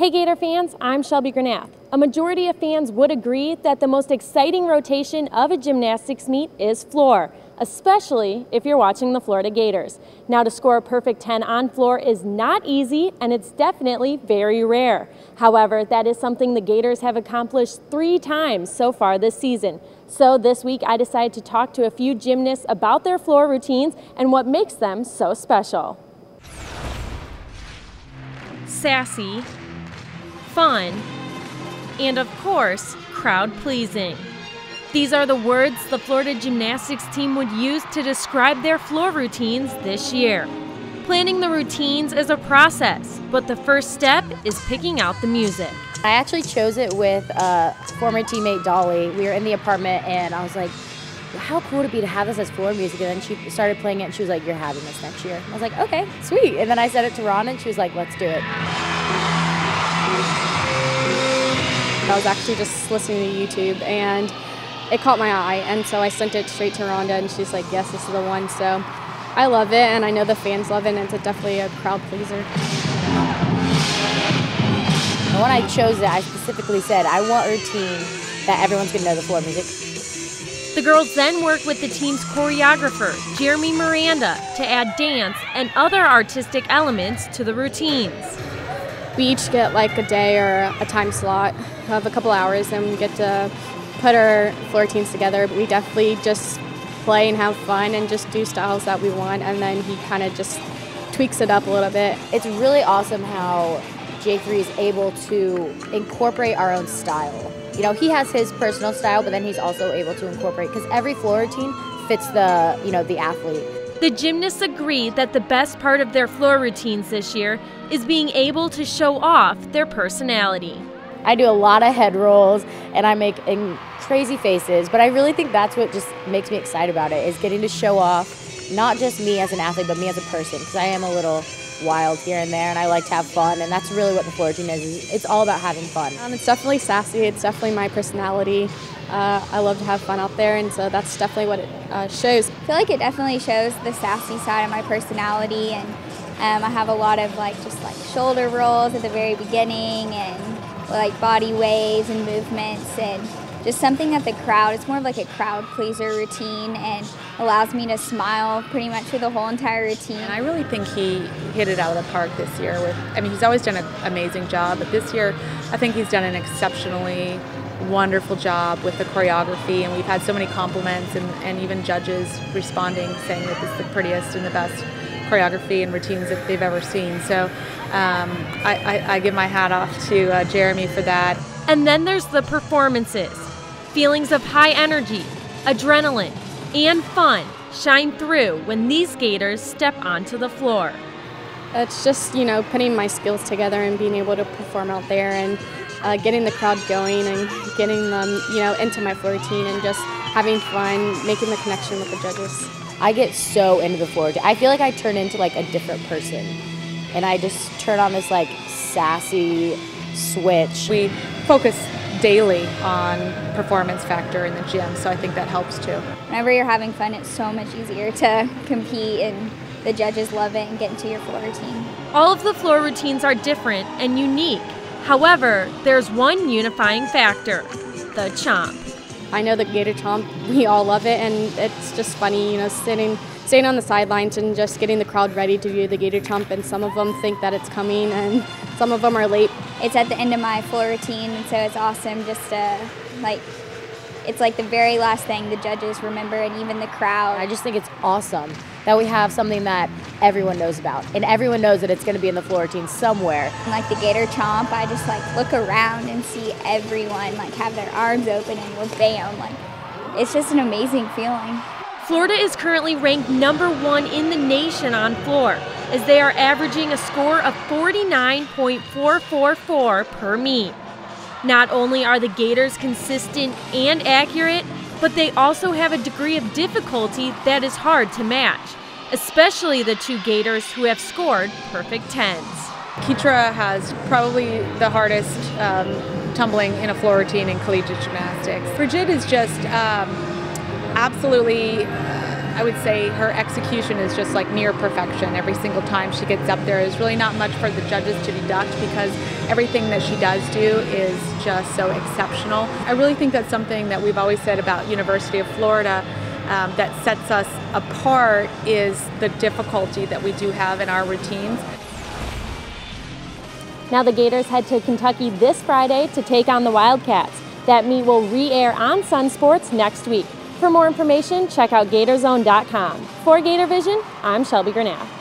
Hey Gator fans, I'm Shelby Granath. A majority of fans would agree that the most exciting rotation of a gymnastics meet is floor, especially if you're watching the Florida Gators. Now, to score a perfect 10 on floor is not easy, and it's definitely very rare. However, that is something the Gators have accomplished 3 times so far this season. So this week I decided to talk to a few gymnasts about their floor routines and what makes them so special. Sassy, fun, and of course, crowd-pleasing. These are the words the Florida gymnastics team would use to describe their floor routines this year. Planning the routines is a process, but the first step is picking out the music. I actually chose it with former teammate Dolly. We were in the apartment and I was like, how cool would it be to have this as floor music? And then she started playing it and she was like, you're having this next year. I was like, okay, sweet. And then I said it to Ron and she was like, let's do it. I was actually just listening to YouTube and it caught my eye, and so I sent it straight to Rhonda and she's like, yes, this is the one. So I love it and I know the fans love it, and it's definitely a crowd pleaser. And when I chose it, I specifically said, I want a routine that everyone's gonna know the floor music. The girls then work with the team's choreographer, Jeremy Miranda, to add dance and other artistic elements to the routines. We each get like a day or a time slot of a couple hours and we get to put our floor routines together. But we definitely just play and have fun and just do styles that we want, and then he kind of just tweaks it up a little bit. It's really awesome how J3 is able to incorporate our own style. You know, he has his personal style, but then he's also able to incorporate, because every floor routine fits the, the athlete. The gymnasts agree that the best part of their floor routines this year is being able to show off their personality. I do a lot of head rolls and I make crazy faces, but I really think that's what just makes me excited about it, is getting to show off not just me as an athlete, but me as a person, because I am a little wild here and there and I like to have fun, and that's really what the floor routine is. It's all about having fun. It's definitely sassy. It's definitely my personality. I love to have fun out there, and so that's definitely what it shows. I feel like it definitely shows the sassy side of my personality, and I have a lot of just shoulder rolls at the very beginning, and body waves and movements, and just something that the crowd, it's more of like a crowd pleaser routine, and allows me to smile pretty much through the whole entire routine. And I really think he hit it out of the park this year with, he's always done an amazing job, but this year I think he's done an exceptionally wonderful job with the choreography, and we've had so many compliments and even judges responding, saying that this is the prettiest and the best choreography and routines that they've ever seen. So I give my hat off to Jeremy for that. And then there's the performances. Feelings of high energy, adrenaline, and fun shine through when these Gators step onto the floor. It's just, putting my skills together and being able to perform out there, and getting the crowd going and getting them, into my floor routine, and just having fun, making the connection with the judges. I get so into the floor. I feel like I turn into a different person, and I just turn on this sassy switch. We focus daily on performance factor in the gym, so I think that helps too. Whenever you're having fun, it's so much easier to compete, and the judges love it and get into your floor routine. All of the floor routines are different and unique. However, there's one unifying factor: the chomp. I know the Gator Chomp, we all love it, and it's just funny, sitting on the sidelines and just getting the crowd ready to do the Gator Chomp, and some of them think that it's coming and some of them are late. It's at the end of my floor routine, and so it's awesome just to, it's the very last thing the judges remember, and even the crowd. I just think it's awesome that we have something that everyone knows about, and everyone knows that it's going to be in the floor routine somewhere. And the Gator Chomp, I just look around and see everyone have their arms open, and we're bam, it's just an amazing feeling. Florida is currently ranked #1 in the nation on floor, as they are averaging a score of 49.444 per meet. Not only are the Gators consistent and accurate, but they also have a degree of difficulty that is hard to match, especially the 2 Gators who have scored perfect 10s. Kytra has probably the hardest tumbling in a floor routine in collegiate gymnastics. Bridget is just absolutely I would say her execution is just like near perfection. Every single time she gets up there, there's really not much for the judges to deduct because everything that she does do is just so exceptional. I really think that's something that we've always said about University of Florida that sets us apart is the difficulty that we do have in our routines. Now the Gators head to Kentucky this Friday to take on the Wildcats. That meet will re-air on Sun Sports next week. For more information, check out GatorZone.com. For GatorVision, I'm Shelby Granath.